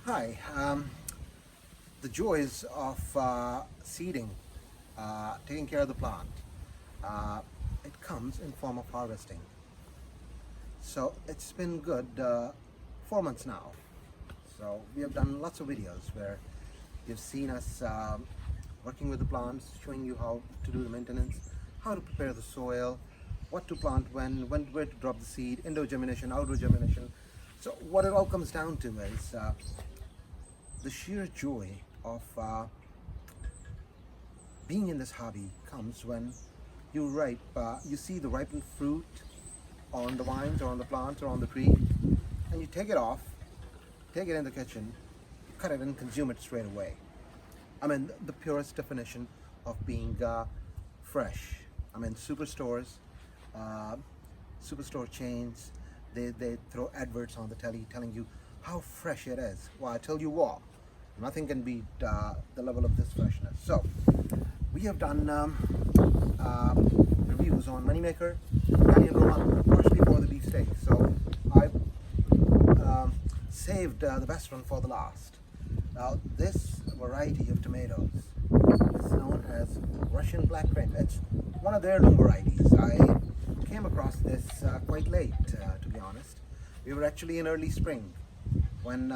Hi. The joys of seeding, taking care of the plant, uh, it comes in form of harvesting. So it's been good 4 months now. So we have done lots of videos where you've seen us working with the plants, showing you how to do the maintenance, how to prepare the soil, what to plant when where to drop the seed, indoor germination, outdoor germination. So what it all comes down to is the sheer joy of being in this hobby comes when you see the ripened fruit on the vines or on the plants or on the tree, and you take it off, take it in the kitchen, cut it and consume it straight away. I mean, the purest definition of being fresh. I mean, uh, superstore chains, they throw adverts on the telly telling you how fresh it is. Well, I tell you what, nothing can beat the level of this freshness. So, we have done reviews on Moneymaker, Italian Roma, partially for the beefsteak. So, I saved the best one for the last. Now, this variety of tomatoes is known as Russian Black Krim. It's one of their heirloom varieties. I came across this quite late, to be honest. We were actually in early spring when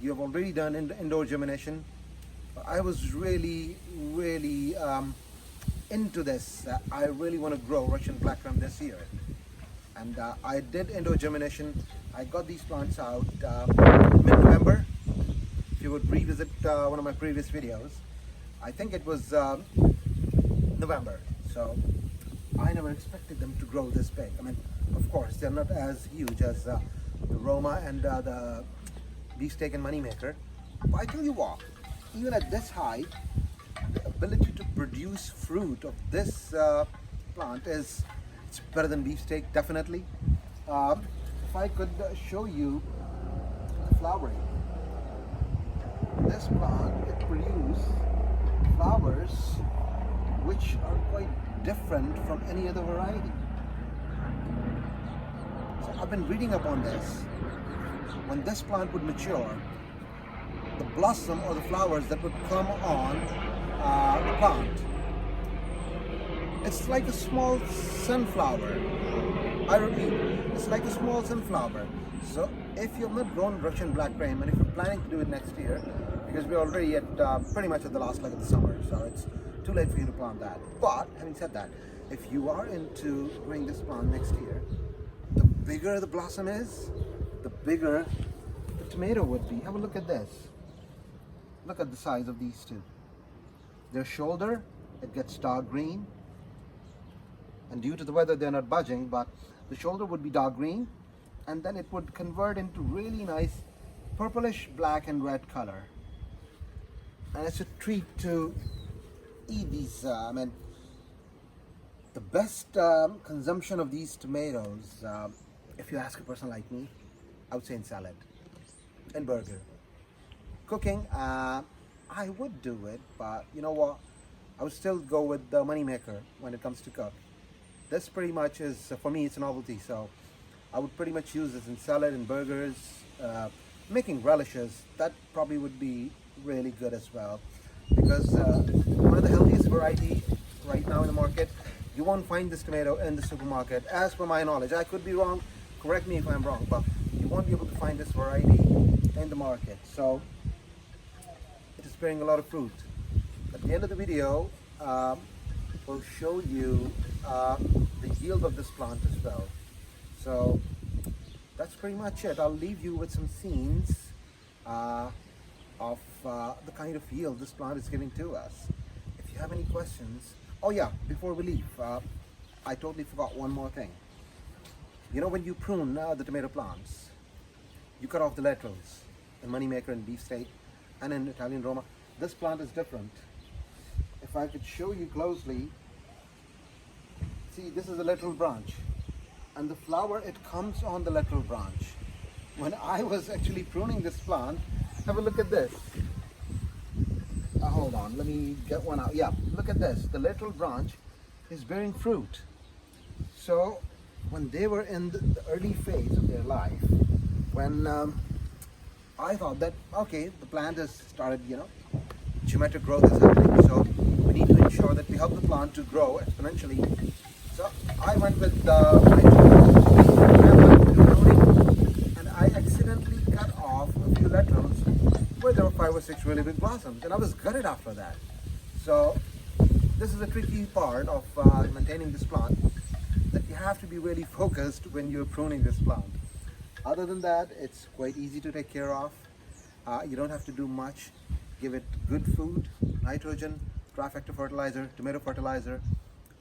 you have already done indoor germination. I was really into this. I really want to grow Russian Black Krim this year. And I did indoor germination. I got these plants out mid-November. If you would revisit one of my previous videos, I think it was November. So I never expected them to grow this big. I mean, of course, they're not as huge as the Roma and the beefsteak and Moneymaker. But I tell you what, even at this height, the ability to produce fruit of this plant it's better than beefsteak, definitely. If I could show you the flowering. This plant, it produces flowers which are quite different from any other variety. So I've been reading up on this. When this plant would mature, the blossom or the flowers that would come on the plant, it's like a small sunflower. I repeat, it's like a small sunflower. So if you've not grown Russian Black Krim, and if you're planning to do it next year, because we're already at pretty much at the last leg of the summer, so it's too late for you to plant that. But having said that, if you are into growing this plant next year, the bigger the blossom is, the bigger the tomato would be. Have a look at this. Look at the size of these two. Their shoulder, it gets dark green, and due to the weather they're not budging, but the shoulder would be dark green, and then it would convert into really nice purplish black and red color. And it's a treat to eat these. I mean, the best consumption of these tomatoes, if you ask a person like me, I would say in salad and burger. Cooking, I would do it, but you know what? I would still go with the Moneymaker when it comes to cook. This pretty much is, for me, it's a novelty, so I would pretty much use this in salad and burgers, making relishes. That probably would be really good as well, because one of the healthiest variety right now in the market. You won't find this tomato in the supermarket, as per my knowledge. I could be wrong, correct me if I'm wrong, but you won't be able to find this variety in the market. So it is bearing a lot of fruit. At the end of the video, we'll show you the yield of this plant as well. So that's pretty much it. I'll leave you with some scenes of the kind of yield this plant is giving to us. If you have any questions, oh yeah, before we leave, I totally forgot one more thing. You know, when you prune the tomato plants, you cut off the laterals in Moneymaker and beefsteak and in Italian Roma. This plant is different. If I could show you closely, see, this is a lateral branch, and the flower, it comes on the lateral branch. When I was actually pruning this plant, have a look at this. Hold on, let me get one out. Yeah, look at this. The lateral branch is bearing fruit. So when they were in the early phase of their life, when I thought that, okay, the plant has started, geometric growth is happening, so we need to ensure that we help the plant to grow exponentially. So I went with my pruning, and I accidentally cut off a few laterals where there were 5 or 6 really big blossoms, and I was gutted after that. So this is a tricky part of maintaining this plant, that you have to be really focused when you're pruning this plant. Other than that, it's quite easy to take care of. You don't have to do much. Give it good food, nitrogen, trifecta fertilizer, tomato fertilizer,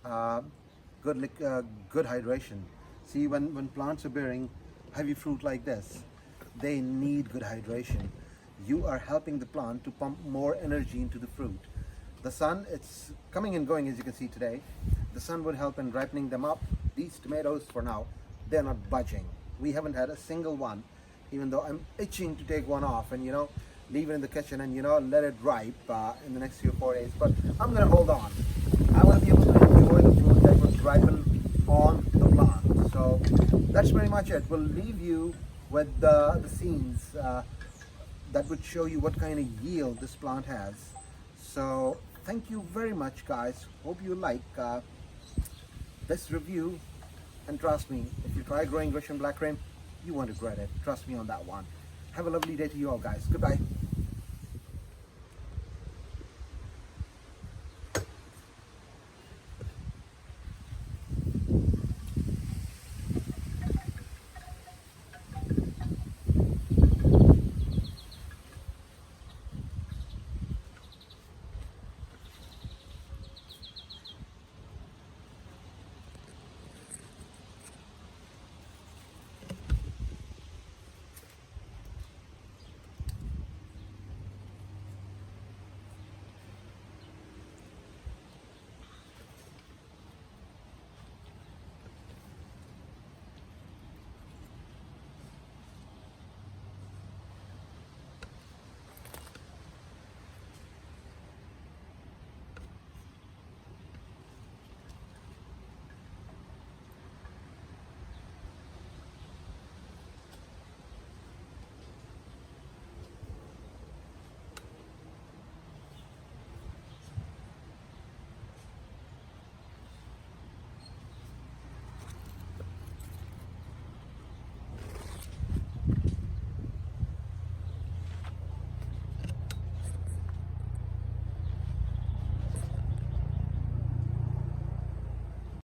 good hydration. See, when plants are bearing heavy fruit like this, they need good hydration. You are helping the plant to pump more energy into the fruit. The sun, it's coming and going, as you can see today. The sun would help in ripening them up. These tomatoes, for now, they're not budging. We haven't had a single one, even though I'm itching to take one off and leave it in the kitchen and let it ripe in the next 3 or 4 days. But I'm gonna hold on. I want to be able to enjoy the fruit that will ripen on the plant. So that's pretty much it. We'll leave you with the scenes that would show you what kind of yield this plant has. So thank you very much, guys. Hope you like this review. And trust me, if you try growing Russian black Krim, you won't regret it. Trust me on that one. Have a lovely day to you all, guys. Goodbye.